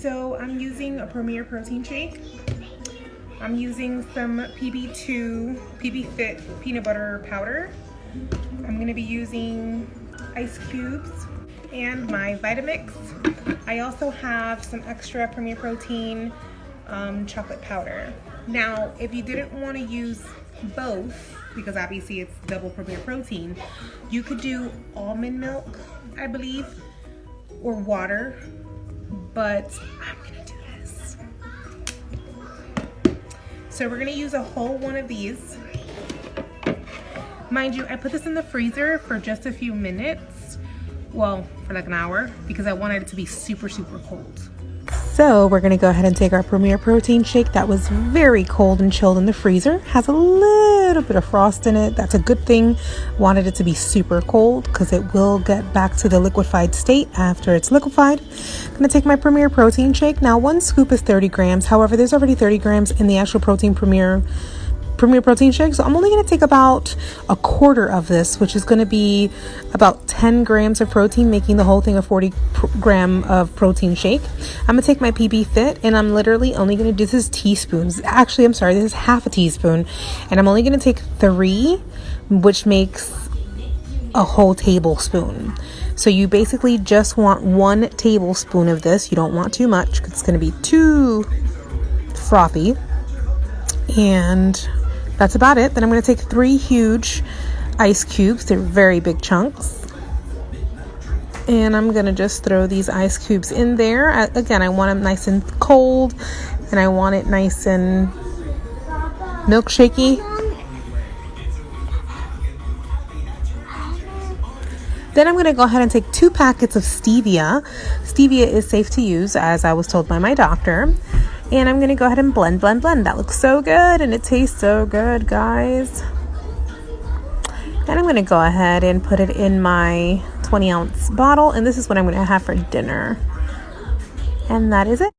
So I'm using a Premier protein shake. I'm using some PB Fit peanut butter powder. I'm gonna be using ice cubes and my Vitamix. I also have some extra Premier Protein chocolate powder. Now, if you didn't want to use both, because obviously it's double Premier Protein, you could do almond milk, I believe, or water, but I'm gonna do this. So we're gonna use a whole one of these. Mind you, I put this in the freezer for just a few minutes. Well, for like an hour, because I wanted it to be super, super cold. So we're gonna go ahead and take our Premier Protein shake that was very cold and chilled in the freezer. Has a little bit of frost in it. That's a good thing. Wanted it to be super cold because it will get back to the liquefied state after it's liquefied. I'm gonna take my Premier Protein shake. Now, one scoop is 30 grams. However, there's already 30 grams in the actual Premier Protein shake, so I'm only going to take about a quarter of this, which is going to be about 10 grams of protein, making the whole thing a 40 gram of protein shake. I'm going to take my PB Fit, and I'm literally only going to do this teaspoons. Actually, I'm sorry, this is half a teaspoon, and I'm only going to take 3, which makes a whole tablespoon. So you basically just want 1 tablespoon of this. You don't want too much because it's going to be too frothy. And that's about it. Then I'm going to take 3 huge ice cubes. They're very big chunks. And I'm going to just throw these ice cubes in there. Again, I want them nice and cold. And I want it nice and milkshakey. Then I'm going to go ahead and take 2 packets of stevia. Stevia is safe to use, as I was told by my doctor. And I'm going to go ahead and blend. That looks so good and it tastes so good, guys. And I'm going to go ahead and put it in my 20-ounce bottle. And this is what I'm going to have for dinner. And that is it.